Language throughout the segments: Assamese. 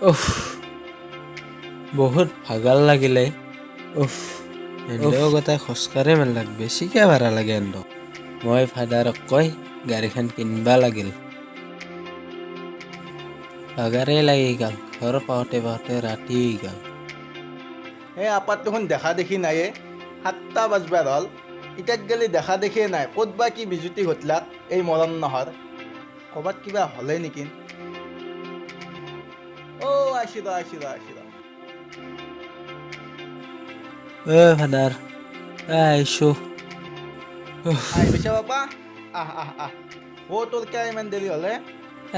উফ বহুত ভাগাল লাগিলে উফ এন্দেও গোটাই খোজকাঢ়ি মেলাক বেছিকে ভাড়া লাগে এন্দক মই ফাদাৰক কৈ গাড়ীখন কিনবা লাগিল ভাগাৰে লাগি গ'ল ঘৰ পাওঁতে পাওঁতে ৰাতি হৈ গ'ল এই আপাত দেখোন দেখা দেখি নাইয়ে 7টা বাজবাৰ হ'ল ইটাত গেলি দেখা দেখিয়ে নাই ক'ত বা কি বিজুতি ঘটলাক এই মৰণ নহৰ ক'ৰবাত কিবা হ'লে নেকি আইছি ৰ ফাদাৰ আহিছোঁ আহি পিছে বাপা আহ তোৰ কিয় ইমান দেৰি হ'লে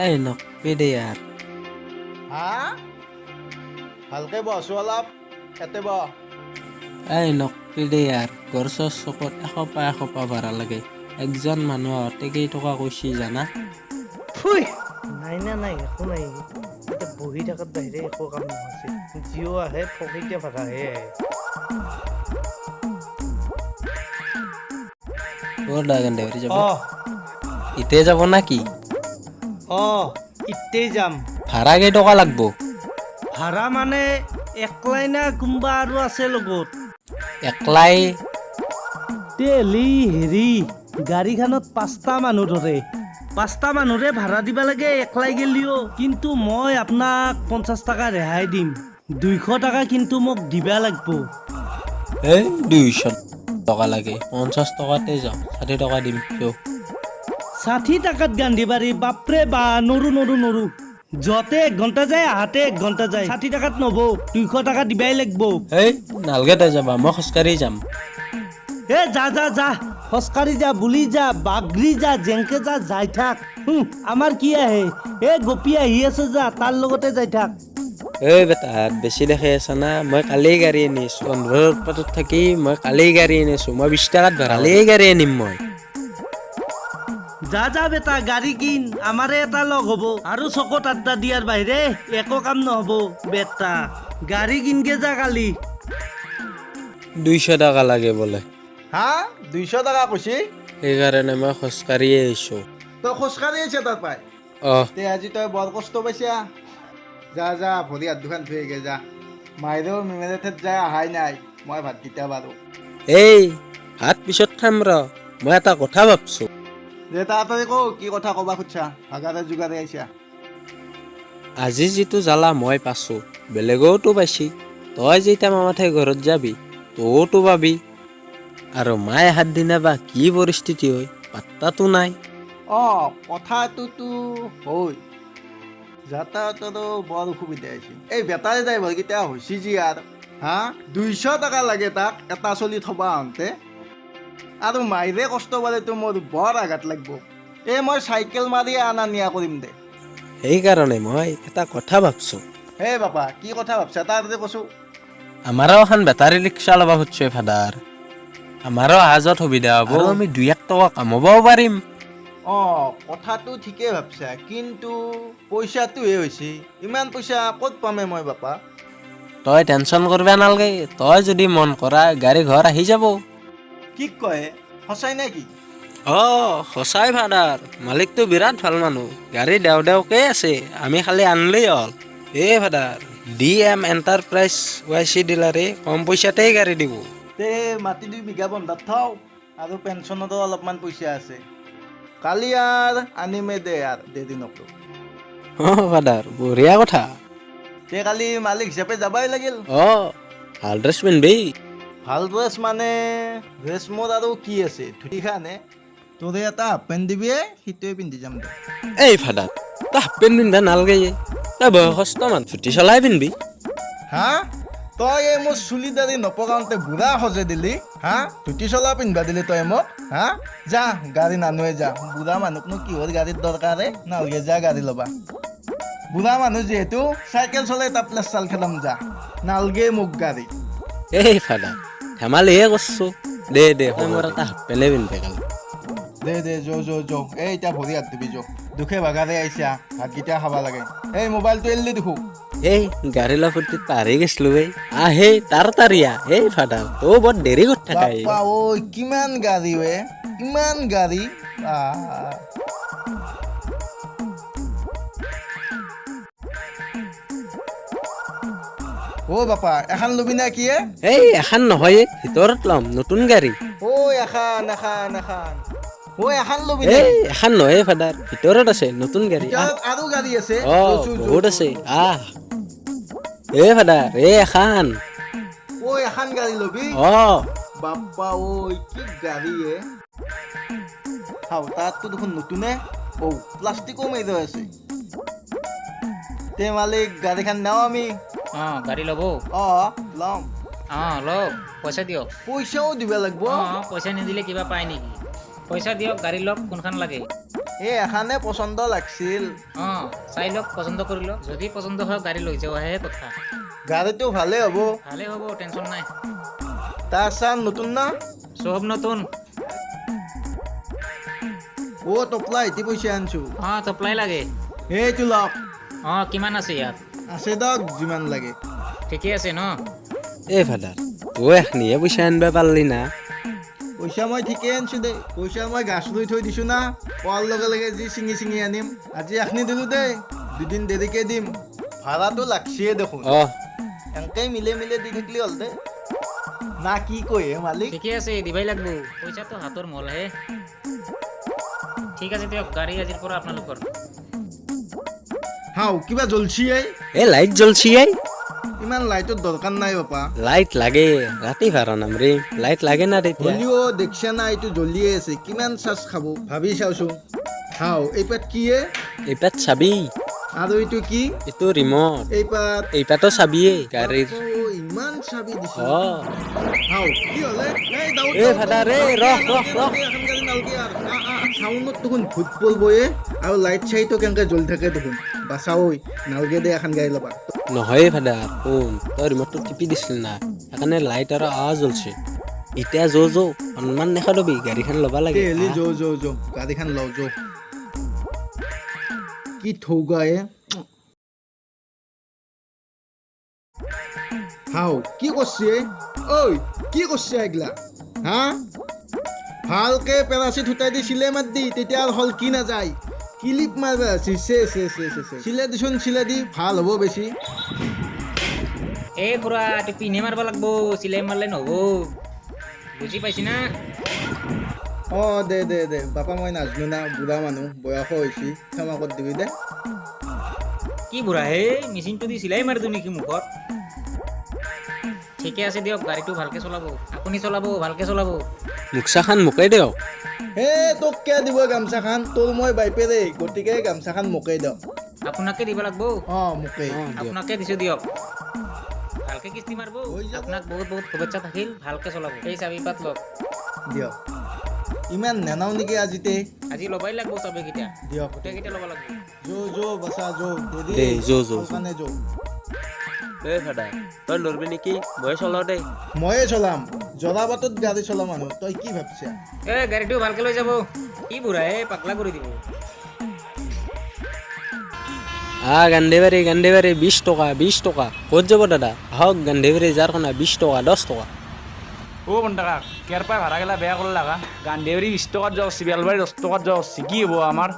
এই নকবি দে ইয়াৰ হা ভালকে বহচো অলপ ইয়াতে বহ এই নকবি দে ইয়াৰ ঘৰ চকত এশপা ভাড়া লাগে একজন মানুহ আহোঁতে কেইটকা কৈছি জানা ফুই নাই একো নাই এতিয়া বহি থকাত বাহিৰে একো কাম নহৈছে জিঅ' আহে ফকিকে ভাড়াহে আহে দেউৰী যাব ইতে যাব না কি ইতেই যাম ভাড়া কেইটকা লাগব ভাড়া মানে একলাই না কোনোবা আৰু আছে লগত একলাই তেলি হেৰি গাড়ীখনত 5টা মানুহ ধৰে 5টা মানুহৰে ভাড়া দিবা লাগে একলাই গেলিও কিন্তু মই আপোনাক 50 টকা ৰেহাই দিম 200 টকা কিন্তু মোক দিবা লাগব এই 200 টকা লাগে 50 টকাতে যাওঁ 60 টকা দিম কিয় 60 টাকাত গান্ধী বাৰী বাপৰে বা নৰু যতে 1 ঘণ্টা যায় আহাতে 1 ঘণ্টা যায় 60 টাকাত নব 200 টকা দিবাই লাগব এই নালগে তই যাবা মই খোজকাঢ়ি যাম যা খোজকাঢ়ি যা বুলি যা বাগৰি যা জেংকে যা যাই থাক আমাৰ কি আহে গোপী আহি আছে যা তাৰ লগতে যাই থাক এই বেটা বেছি দেখাই আছা না মই কালি গাড়ী আনিছোঁ বন্ধুৰ পাতত থাকি মই কালি গাড়ী আনিছোঁ মই 20 টকাত ভাড়ালি গাড়ী আনিম মই যা বেটা গাড়ী কিন আমাৰে এটা লগ হ'ব আৰু চকত আড্ডা দিয়াৰ বাহিৰে একো কাম নহ'ব বেটা গাড়ী কিনকে যা কালি 200 টকা লাগে বোলে হা 200 টকা কৈছি সেইকাৰণে মই খোজকাঢ়িয়ে আহিছোঁ তই খোজকাঢ়ি আহিছে তাৰ পাই তে আজি তই বৰ কষ্ট পাইছা যা ভৰি হাত দুখন ধুইগে যা মাইৰেও মেমেৰেথত যায় অহাই নাই মই ভাতকেইটা বাৰু এই ভাত পিছত খাম মই এটা কথা ভাবছোঁ যে তাড়াতাড়ি কওঁ কি কথা ক'বা খুজছা ভাগাৰে যোগাৰে আহিছা আজি যিটো জ্বালা মই পাছোঁ বেলেগেওতো পাইছি তই যেতিয়া মামাঠাই ঘৰত যাবি তইতো পাবি আৰু মায়ে হাত দিনা বা কি পৰিস্থিতি হয় পাত্তাতো নাই কথাটোতো হয় যাতায়াতৰো বৰ অসুবিধা হৈছে এই বেটাৰী ড্ৰাইভাৰকেইটা হৈছে যি আৰু 200 টকা লাগে তাক এটা চলি থবা আহোঁতে আৰু মাইৰে কষ্ট পালেতো মোৰ বৰ আঘাত লাগিব মই চাইকেল মাৰি আনা নিয়া কৰিম দে সেইকাৰণে মই এটা কথা ভাবছোঁ বাপা কি কথা ভাবছা তাতে কৈছোঁ আমাৰো এখন বেটাৰী ৰিক্সা ল'ব খুজিছোঁ ফাদাৰ আমাৰো অহা যোৱাত সুবিধা হ'ব আৰু আমি 2-1 টকা কামাবও পাৰিম কথাটো ঠিকেই ভাবছা কিন্তু পইচাটোহে হৈছে ইমান পইচা ক'ত পামে মই বাপা তই টেনশ্যন কৰিব নালাগে তই যদি মন কৰা গাড়ী ঘৰ আহি যাব কি কয় সঁচাই নে কি সঁচাই ফাদাৰ মালিকটো বিৰাট ভাল মানুহ গাড়ী দেওকে আছে আমি খালি আনলেই হ'ল ফাদাৰ DM এণ্টাৰপ্ৰাইজ YC ডিলাৰে কম পইচাতেই গাড়ী দিব তে মাটি 2 বিঘা বন্ধাত থওঁ আৰু পেঞ্চনতো অলপমান পইচা আছে কালি আৰু আনিমে দে আৰু দেৰি নকৰোঁ ফাদাৰ বঢ়িয়া কথা তে কালি মালিক হিচাপে যাবাই লাগিল ভাল ড্ৰেছ পিন্ধবি ভাল ড্ৰেছ মানে ড্ৰেছ মোৰ আৰু কি আছে ধুতিখানে তোৰে এটা হাফ পেণ্ট দিবি সেইটোৱে পিন্ধি যাম দে এই ফাদাৰ তই হাফ পেণ্ট পিন্ধবা নালাগে তই বয়সস্থ মানুহ ধুতি চলাই পিন্ধবি তই মোৰ চুলি দাড়ি নপকাওঁতে বুঢ়া সজে দিলি ধুতি চলা পিন্ধবা দিলি তই মোক যা গাড়ী নানোৱে যা বুঢ়া মানুহকনো কিহৰ গাড়ীৰ দৰকাৰে নালগে যা গাড়ী ল'বা বুঢ়া মানুহ যিহেতু চাইকেল চলাই টাপলেছ চাল খেলাম যা নালগে মোক গাড়ী ফাদাৰ ধেমালিহে কৰছোঁ দে মোৰ এটা হাফ পেণ্টে পিন্ধবে কালি দে যো এতিয়া ভৰি হাত ধুবি দুখে ভাগাৰে আহিছা ভাতকেইটা খাবা লাগে মোবাইলটো এৰিলি দেখো গাড়ী লোৱা ফুৰ্তিত পাহৰি গৈছিলো তাৰিয়া ফাদাৰ তই বৰ দেৰি কৰি থাকা কিমান গাড়ী ইমান গাড়ী অ' বাপা এখন ল'বি না কি এই এখন নহয় ভিতৰত ল'ম নতুন গাড়ী এখন ল'বি এই এখন নহয় ফাদাৰ ভিতৰত আছে নতুন গাড়ী ভিতৰত আৰু গাড়ী আছে অ যো, বহুত আছে ফাদাৰ এখন এখন গাড়ী ল'বি অ বাপ্পা ঐ কি গাড়ী চাও তাততো দেখোন নতুনে প্লাষ্টিকো মাৰি আছে তে মালিক গাড়ীখন নাও আমি গাড়ী ল'ব ল'ম লওক পইচা দিয়ক পইচাও দিব লাগিব পইচা নিদিলে কিবা পায় নেকি পইচা দিয়ক গাড়ী লওক কোনখন লাগে এখানে পচন্দ লাগছিল চাই লওক পচন্দ কৰি লওক যদি পচন্দ হয় গাড়ী লৈ যোৱাহে কথা গাড়ীটো ভালে হ'ব ভালেই হ'ব টেনশ্যন নাই তাৰ চান নতুন না চব নতুন টপলা এটি পইচা আনছো তপলাই লাগে এইটো লওক কিমান আছে ইয়াত আছে দক যিমান লাগে ঠিকে আছে ন ফাদাৰ তই এখনিহে পইচা আনিব পাৰিলি না পইচা মই ঠিকে আনছো দেই পইচা মই গাছ ৰুই থৈ দিছো না পোৱাৰ লগে লগে যি ছিঙি আনিম আজি এখনি দিলো দেই দুদিন দেৰিকে দিম ভাড়াটো লাগছিয়ে দেখোন এনেকৈ মিলে দি থাকিলে হ'ল দে না কি কয় মালিক ঠিকে আছে দিবাই লাগব পইচাটো হাতৰ মলহে ঠিক আছে দিয়ক গাড়ী আজিৰ পৰা আপোনালোকৰ কিবা জ্বলছি লাইট জ্বলছি ইমান লাইটৰ দৰকাৰ নাই বাপা লাইট লাগে ৰাতি ভাড়া নাম ৰে লাইট লাগে না তেতিয়া হলিও দেখছা না এইটো জ্বলিয়ে আছে কিমান চাৰ্জ খাব ভাবি চাওচোন এইপাত কি এইপাত চাবি আৰু এইটো কি এইটো ৰিমট এইপাতো চাবিয়ে গাড়ীৰ ইমান চাবি দিছে কি হলে ফাদাৰ ৰখ চাউনত দেখোন ভূত পলব আৰু লাইট চাইটো কেনেকে জ্বলি থাকে দেখোন বাচা ঐ নালগে দে এখন গাড়ী ল'বা নহয় ফাদাৰ শুন তই ৰিমটটো টিপি দিছিল না সেইকাৰণে লাইট আৰু জ্বলছে এতিয়া সন্মান দেখা দিবি গাড়ীখন ল'ব লাগে গাড়ীখন লওঁ কি থৌগা কি করছে কি করছে এগুলা ভালকে পেরাচিট হুটাই দি সিলে মাত দি তেতিয়া আর হল কি না যায় ক্লিপ মারবে আছি সিলে দিছুন সিলে দি ভাল হব বেশি পুরা পিনে মারব লাগবো চিলাই মারলে নহব বুঝি পাইছি না দে বাপা মই নাজনো না বুঢ়া মানুহ বয়স হৈছে ক্ষমা কৰি দিবি দে কি বুঢ়া মেচিনটো দি চিলাই মাৰি দিওঁ নেকি মুখত ঠিকে আছে দিয়ক গাড়ীটো ভালকে চলাব আপুনি চলাব ভালকে চলাব মুখাখান মোকেই দিয়ক তোক কিয় দিব গামছাখান তোৰ মই বাইপে দেই গতিকে গামছাখান মোকেই দিয়ক আপোনাকে দিব লাগব মোকেই আপোনাকে দিছো দিয়ক ভালকে কিস্তি মাৰিব আপোনাক বহুত শুভেচ্ছা থাকিল ভালকে চলাব এই চাবি পাত লওক দিয়ক ইমান নেনাও নেকি আজি ল'বাই লাগব চাবিকেইটা দিয়ক গোটেইকেইটা ল'ব লাগব বাচা ফাদাৰ তই লৰবি নেকি মই চলাও দেই ময়ে চলাম জৰাবাটত গাড়ী চলা মানুহ তই কি ভাবছা গাড়ীটো ভালকে লৈ যাব কি বুঢ়া পাকলা কৰি দিব গান্ধীবাৰী 20 টকা ক'ত যাব দাদা আহক গান্ধীবাৰী যাৰ কাৰণে 20 টকা 10 টকা বন্ধাকা কেয়ার পাই ভাড়া গেলা বেয়া করলে লাগা গান্ধীবাড়ি 20 টাকার যাওয়া বেলবাড়ি 10 টাকার যাওয়া কি হবো আমার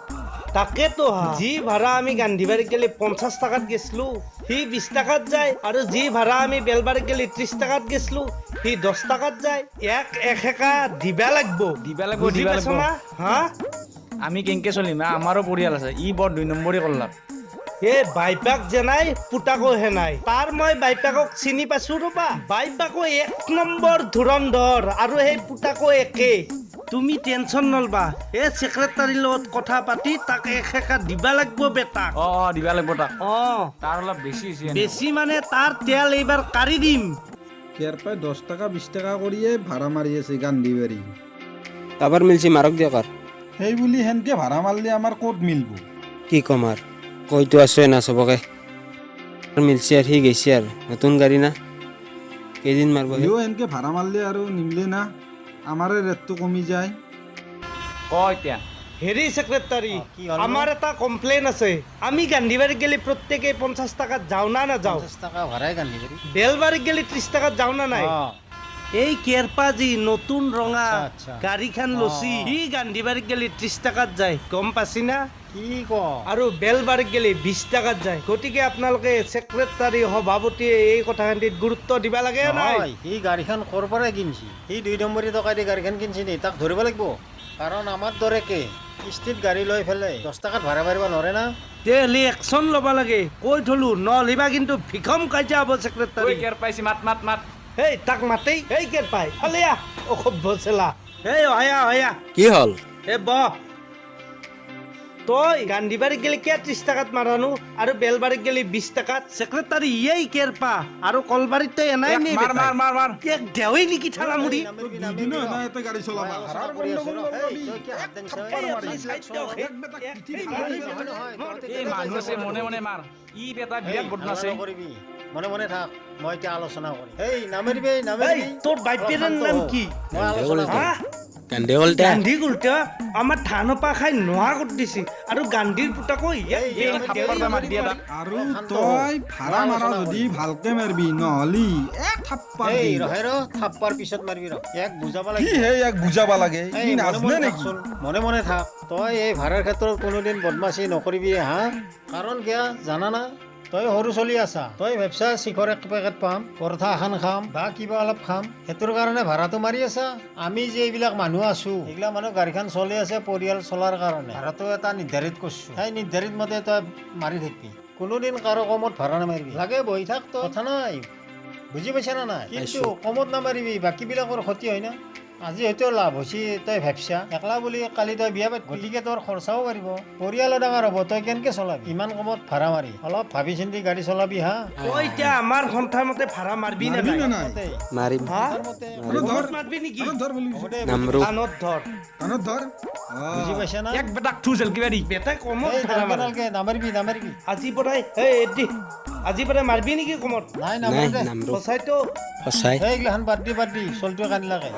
তাকেতো যি ভাড়া আমি গান্ধীবাৰীত গেলি 50 টাকাত গেছলো সি 20 টাকাত যায় আৰু যি ভাড়া আমি বেলবাৰীত গেলি 30 টাকাত গেছলো সি 10 টাকাত যায় এক একা দিবা লাগব আমি কেনকে চলিম আমারও পরিয়াল আছে ই বড় 2 নম্বরই করলাম বাইপাক জেনাই পুতাকো হেনাই তাৰ মই বাইপাকক চিনি পাইছো ৰবা বাইপাকো 1 নম্বৰ ধুৰন্ধৰ আৰু সেই পুতাকো একে তুমি টেনচন নলবা সেক্ৰেটাৰীৰ লগত কথা পাতি তাক একা দিবা লাগব বেটাক দিবা লাগব তাক তাৰ অলপ বেছি মানে তাৰ তেল এইবাৰ কাঢ়ি দিম কেয়াৰ পাই 10 টাকা 20 টাকা কৰিয়ে ভাড়া মাৰি আছে গান্ধীবাড়ি কাবাৰ মিলছি মাৰক দিয়ক আৰু সেই বুলি হেনকে ভাড়া মাৰলে আমাৰ ক'ত মিলব কি কম আৰু কৈতো আছে না চবকে মিলছি আৰু সি গৈছে আৰু নতুন গাড়ী না কেইদিন মাৰব হেনকে ভাড়া মাৰলে আৰু নিমলে না আমাৰে ৰেটটো কমি যায় এতিয়া হেৰি সেক্ৰেটাৰী আমাৰ এটা কমপ্লেইন আছে আমি গান্ধীবাৰীত গেলি প্ৰত্যেকে 50 টাকাত যাওঁ না নাযাওঁ 50 টাকা ভাড়াই গান্ধীবাৰী বেলবাৰীত গেলি 30 টাকাত যাওঁ না নাই এই কেৰপা যি নতুন ৰঙা গাড়ীখন লচি সি গান্ধীবাৰীত গেলি 30 টকাত যায় গম পাছি না কি ক আৰু বেলবাৰীত গেলি 20 টকাত যায় গতিকে আপোনালোকে ছেক্ৰেটাৰী সভাপতিয়ে এই কথাখিনিত গুৰুত্ব দিবা লাগে নাই নহয় সি গাড়ীখন ক'ৰ পৰাই কিনছি সি 2 নম্বৰী টকা দি গাড়ীখন কিনছি নি তাক ধৰিব লাগিব কাৰণ আমাৰ দৰেকে কিস্তিত গাড়ী লৈ ফেলে 10 টকাত ভাড়া মাৰিব নোৱাৰে না তেলি একশ্যন ল'ব লাগে কৈ থলো নহ'লিবা কিন্তু ভিষম কাজিয়া হ'ব ঐ ছেক্ৰেটাৰী কেৰ পাইছি মাত এই তাক মাতেই এই কেৰপাই ফালিয়া অসভ্য চেলা এই অয়া কি হ'ল এ ব তই গান্ধীবাৰীত গেলি কিয় 30 টকাত মাৰানো আৰু বেলবাৰীত গেলি 20 টকাত ছেক্ৰেটাৰী এই কেৰপা আৰু কলবাৰীত তই এনাই নি মাৰ এক দেৱই নেকি ঠালা মুড়ি দুদিনো নাই এটা গাড়ী চলাবা আলোচনা কৰি আছো ৰ। এই, তই কি হাত দাঙিছ? এই মানুহ আছে মনে মনে মাৰ ই বেটা বিৰাট বদমাছ হাল্লা নকৰিবি মনে মনে থাক মই এতিয়া আলোচনা কৰিম এই নামেৰিবি এই নামেৰিবি তোৰ বাইপেৰৰ নাম কি মই আলোচনা কৰিম হা কান্দে উল্টা গান্ধী গুলটা আমাৰ ধানৰ পৰা খাই নোহোৱা কৰি দিছি আৰু গান্ধীৰ পুতাকো এই থাপ্পৰ বা মাৰি দিয়া তাক আৰু তই ভাড়া মাৰা যদি ভালকে মাৰবি নহলি এক থাপ্পা এই দি ৰহে ৰ থাপ্পাৰ পিছত মাৰিবি ৰ এক বুজাব কি লাগিব হে ইয়াক বুজাবা লাগে এই ই মনে নাজনে মনে নেকি থাকচোন, মনে মনে থাক তই এই ভাড়াৰ ক্ষেত্ৰত কোনোদিন বদমাচি নকৰিবি হা কাৰণ কিয় জানা না তই সৰু চলি আছা তই ভাবছা শিখৰ এক পেকেট পাম পৰঠা এখন খাম বা কিবা অলপ খাম সেইটোৰ কাৰণে ভাড়াটো মাৰি আছা আমি যে এইবিলাক মানুহ আছো এইবিলাক মানুহ গাড়ীখন চলি আছে পৰিয়াল চলাৰ কাৰণে ভাড়াটো এটা নিৰ্ধাৰিত কৰিছো সেই নিৰ্ধাৰিত মতে তই মাৰি থাকিবি কোনোদিন কাৰো কমত ভাড়া নামাৰিবি লাগে বহি থাক তই কথা নাই বুজি পাইছা না নাই কিন্তু কমত নামাৰিবি বাকীবিলাকৰ ক্ষতি হয় না আজি হয়তো লাভ হৈছে তই ভাবছা একলা বুলি কালি তই বিয়া পাতি গতিকে তোৰ খৰচাও বাঢ়িব পৰিয়ালো ডাঙৰ হ'ব তই কেনেকে চলাবি ইমান কমত ভাড়া মাৰি অলপ ভাবি চিন্তি গাড়ী চলাবি হা তই এতিয়া আমাৰ সন্থা মতে ভাড়া মাৰবি নে মাৰবি নাই নে নাই মতে, মাৰিম হা তোৰ মতে আৰু ধৰ বহুত মাৰবি নেকি আৰু ধৰ বুলি হ'ব দে, নামৰো কাণত ধৰ কাণত ধৰ বুজি পাইছা না এক বেটাক থুজেল কিবা দি বেটাই কমত এই ভাড়া মাৰে নালকে নামাৰিবি নামাৰিবি আজি পৰাই এই এদি আজি পৰাই মাৰবি নেকি কমত নাই নাই নামাৰো দে নামৰো সঁচাইতো সঁচাই এইগিলাখান বাদ দি চলটোৱে কান্দি লাগে